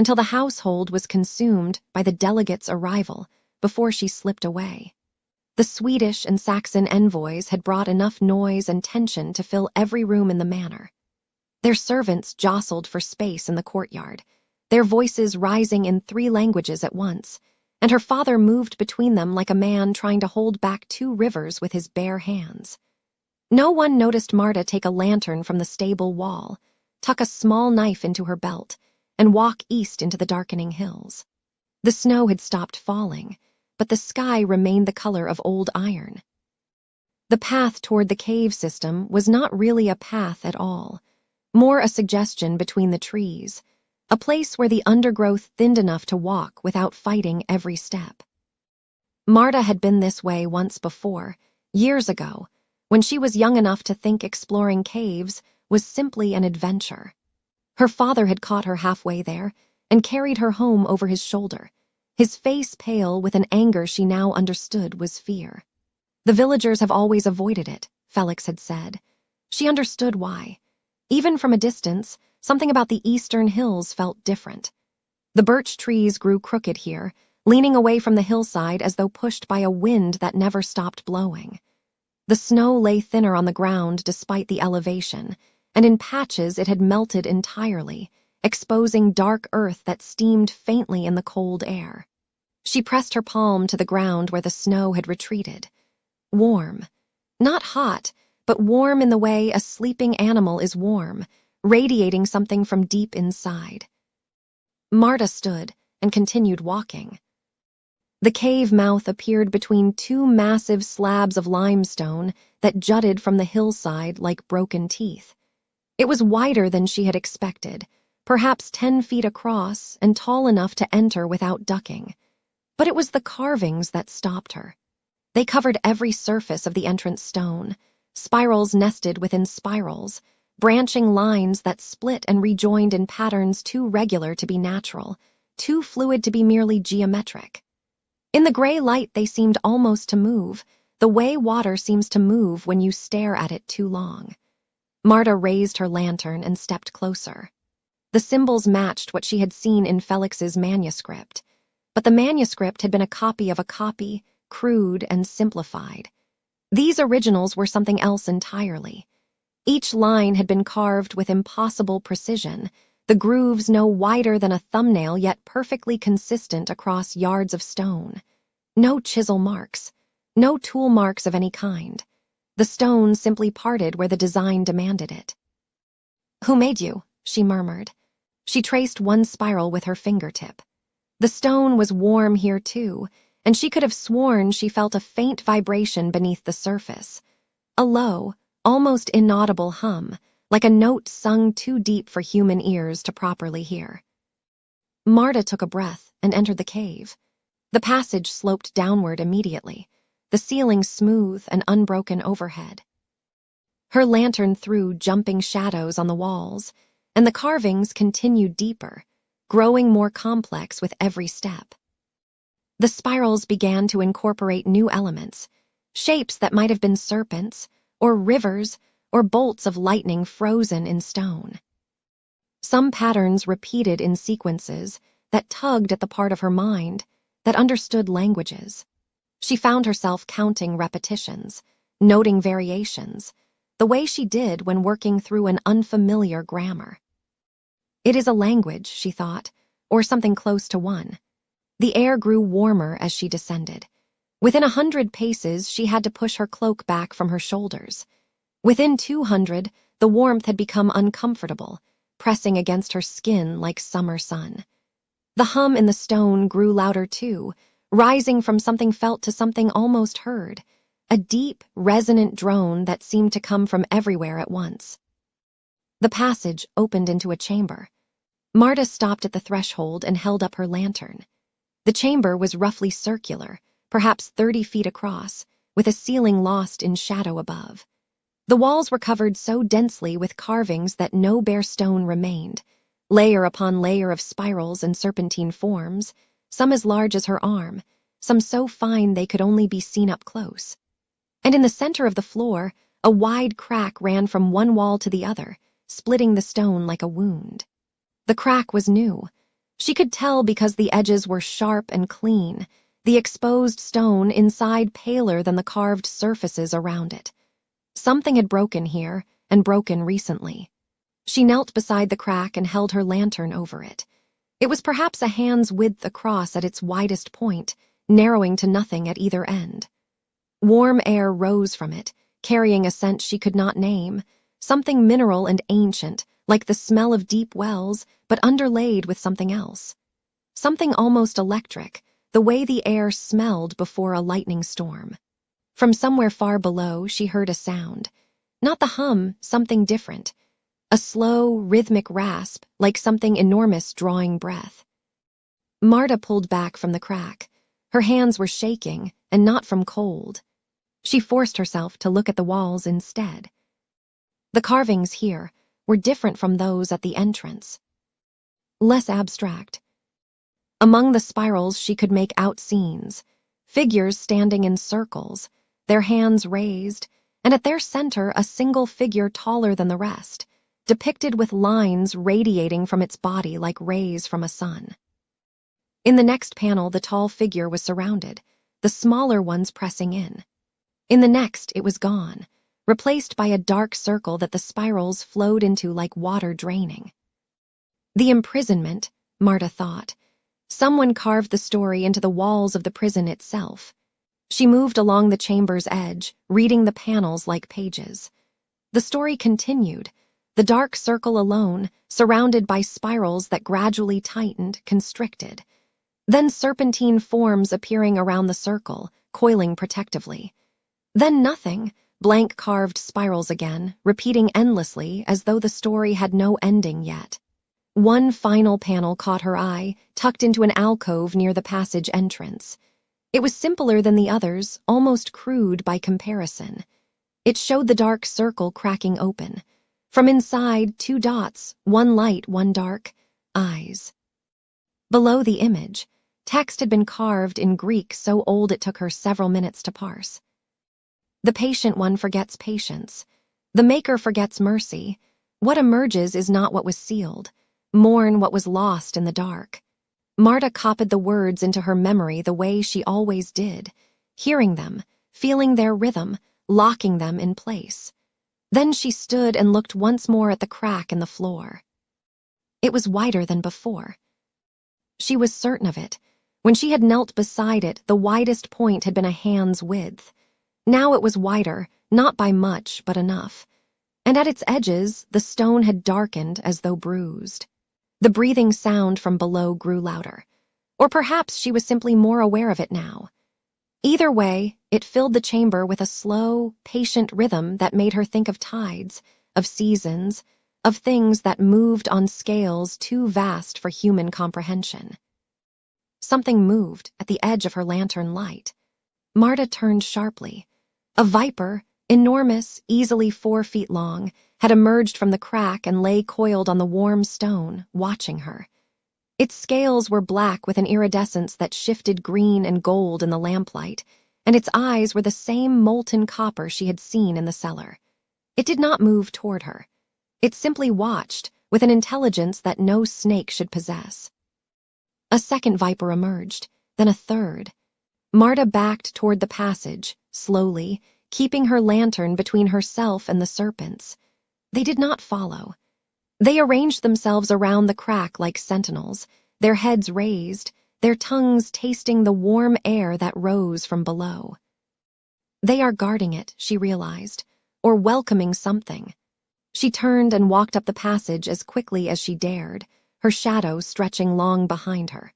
until the household was consumed by the delegates' arrival before she slipped away. The Swedish and Saxon envoys had brought enough noise and tension to fill every room in the manor. Their servants jostled for space in the courtyard, their voices rising in 3 languages at once, and her father moved between them like a man trying to hold back 2 rivers with his bare hands. No one noticed Marta take a lantern from the stable wall, tuck a small knife into her belt, and walk east into the darkening hills. The snow had stopped falling, but the sky remained the color of old iron. The path toward the cave system was not really a path at all, more a suggestion between the trees, a place where the undergrowth thinned enough to walk without fighting every step. Marta had been this way once before, years ago, when she was young enough to think exploring caves was simply an adventure. Her father had caught her halfway there and carried her home over his shoulder, his face pale with an anger she now understood was fear. The villagers have always avoided it, Felix had said. She understood why. Even from a distance, something about the eastern hills felt different. The birch trees grew crooked here, leaning away from the hillside as though pushed by a wind that never stopped blowing. The snow lay thinner on the ground despite the elevation, and in patches it had melted entirely, exposing dark earth that steamed faintly in the cold air. She pressed her palm to the ground where the snow had retreated. Warm. Not hot, but warm in the way a sleeping animal is warm, radiating something from deep inside. Marta stood and continued walking. The cave mouth appeared between 2 massive slabs of limestone that jutted from the hillside like broken teeth. It was wider than she had expected, perhaps 10 feet across and tall enough to enter without ducking. But it was the carvings that stopped her. They covered every surface of the entrance stone, spirals nested within spirals, branching lines that split and rejoined in patterns too regular to be natural, too fluid to be merely geometric. In the gray light they seemed almost to move, the way water seems to move when you stare at it too long. Marta raised her lantern and stepped closer. The symbols matched what she had seen in Felix's manuscript, but the manuscript had been a copy, crude and simplified. These originals were something else entirely. Each line had been carved with impossible precision, the grooves no wider than a thumbnail yet perfectly consistent across yards of stone. No chisel marks, no tool marks of any kind. The stone simply parted where the design demanded it. "Who made you?" she murmured. She traced one spiral with her fingertip. The stone was warm here too, and she could have sworn she felt a faint vibration beneath the surface. A low, almost inaudible hum, like a note sung too deep for human ears to properly hear. Marta took a breath and entered the cave. The passage sloped downward immediately, the ceiling smooth and unbroken overhead. Her lantern threw jumping shadows on the walls, and the carvings continued deeper, growing more complex with every step. The spirals began to incorporate new elements, shapes that might have been serpents, or rivers, or bolts of lightning frozen in stone. Some patterns repeated in sequences that tugged at the part of her mind that understood languages. She found herself counting repetitions, noting variations, the way she did when working through an unfamiliar grammar. It is a language, she thought, or something close to one. The air grew warmer as she descended. Within 100 paces, she had to push her cloak back from her shoulders. Within 200, the warmth had become uncomfortable, pressing against her skin like summer sun. The hum in the stone grew louder too, rising from something felt to something almost heard, a deep, resonant drone that seemed to come from everywhere at once. The passage opened into a chamber. Marta stopped at the threshold and held up her lantern. The chamber was roughly circular, perhaps 30 feet across, with a ceiling lost in shadow above. The walls were covered so densely with carvings that no bare stone remained, layer upon layer of spirals and serpentine forms, some as large as her arm, some so fine they could only be seen up close. And in the center of the floor, a wide crack ran from one wall to the other, splitting the stone like a wound. The crack was new. She could tell because the edges were sharp and clean, the exposed stone inside paler than the carved surfaces around it. Something had broken here, and broken recently. She knelt beside the crack and held her lantern over it. It was perhaps a hand's width across at its widest point, narrowing to nothing at either end. Warm air rose from it, carrying a scent she could not name, something mineral and ancient, like the smell of deep wells, but underlaid with something else. Something almost electric, the way the air smelled before a lightning storm. From somewhere far below, she heard a sound. Not the hum, something different. A slow, rhythmic rasp, like something enormous drawing breath. Marta pulled back from the crack. Her hands were shaking, and not from cold. She forced herself to look at the walls instead. The carvings here were different from those at the entrance. Less abstract. Among the spirals she could make out scenes, figures standing in circles, their hands raised, and at their center a single figure taller than the rest, depicted with lines radiating from its body like rays from a sun. In the next panel, the tall figure was surrounded, the smaller ones pressing in. In the next, it was gone, replaced by a dark circle that the spirals flowed into like water draining. The imprisonment, Marta thought. Someone carved the story into the walls of the prison itself. She moved along the chamber's edge, reading the panels like pages. The story continued, the dark circle alone, surrounded by spirals that gradually tightened, constricted. Then serpentine forms appearing around the circle, coiling protectively. Then nothing, blank carved spirals again, repeating endlessly as though the story had no ending yet. One final panel caught her eye, tucked into an alcove near the passage entrance. It was simpler than the others, almost crude by comparison. It showed the dark circle cracking open. From inside, 2 dots, one light, one dark, eyes. Below the image, text had been carved in Greek so old it took her several minutes to parse. The patient one forgets patience. The maker forgets mercy. What emerges is not what was sealed. Mourn what was lost in the dark. Marta copied the words into her memory the way she always did, hearing them, feeling their rhythm, locking them in place. Then she stood and looked once more at the crack in the floor. It was wider than before. She was certain of it. When she had knelt beside it, the widest point had been a hand's width. Now it was wider, not by much, but enough. And at its edges, the stone had darkened as though bruised. The breathing sound from below grew louder. Or perhaps she was simply more aware of it now. Either way, it filled the chamber with a slow, patient rhythm that made her think of tides, of seasons, of things that moved on scales too vast for human comprehension. Something moved at the edge of her lantern light. Marta turned sharply. A viper, enormous, easily 4 feet long, had emerged from the crack and lay coiled on the warm stone, watching her. Its scales were black with an iridescence that shifted green and gold in the lamplight, and its eyes were the same molten copper she had seen in the cellar. It did not move toward her. It simply watched, with an intelligence that no snake should possess. A second viper emerged, then a third. Marta backed toward the passage, slowly, keeping her lantern between herself and the serpents. They did not follow. They arranged themselves around the crack like sentinels, their heads raised, their tongues tasting the warm air that rose from below. They are guarding it, she realized, or welcoming something. She turned and walked up the passage as quickly as she dared, her shadow stretching long behind her.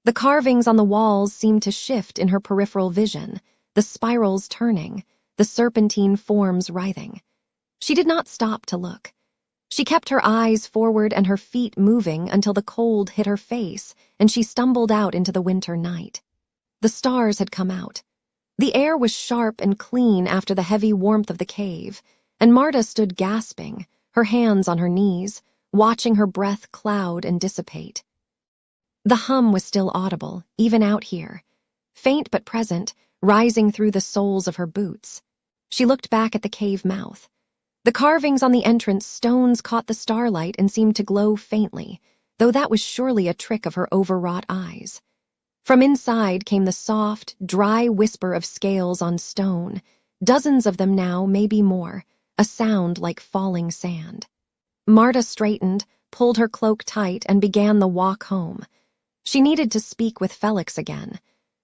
The carvings on the walls seemed to shift in her peripheral vision, the spirals turning, the serpentine forms writhing. She did not stop to look. She kept her eyes forward and her feet moving until the cold hit her face and she stumbled out into the winter night. The stars had come out. The air was sharp and clean after the heavy warmth of the cave, and Marta stood gasping, her hands on her knees, watching her breath cloud and dissipate. The hum was still audible, even out here, faint but present, rising through the soles of her boots. She looked back at the cave mouth. The carvings on the entrance stones caught the starlight and seemed to glow faintly, though that was surely a trick of her overwrought eyes. From inside came the soft, dry whisper of scales on stone, dozens of them now, maybe more, a sound like falling sand. Marta straightened, pulled her cloak tight, and began the walk home. She needed to speak with Felix again.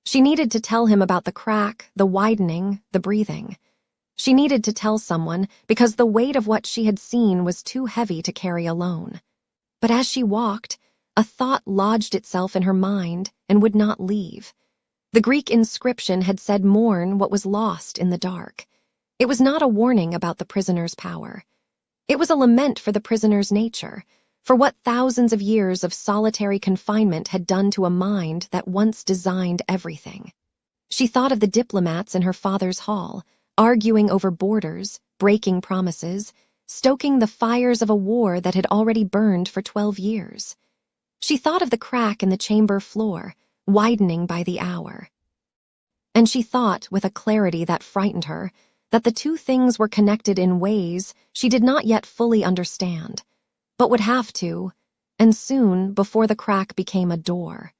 She needed to tell him about the crack, the widening, the breathing. She needed to tell someone because the weight of what she had seen was too heavy to carry alone. But as she walked, a thought lodged itself in her mind and would not leave. The Greek inscription had said, "Mourn what was lost in the dark." It was not a warning about the prisoner's power. It was a lament for the prisoner's nature, for what thousands of years of solitary confinement had done to a mind that once designed everything. She thought of the diplomats in her father's hall, arguing over borders, breaking promises, stoking the fires of a war that had already burned for 12 years. She thought of the crack in the chamber floor, widening by the hour. And she thought, with a clarity that frightened her, that the two things were connected in ways she did not yet fully understand, but would have to, and soon before the crack became a door.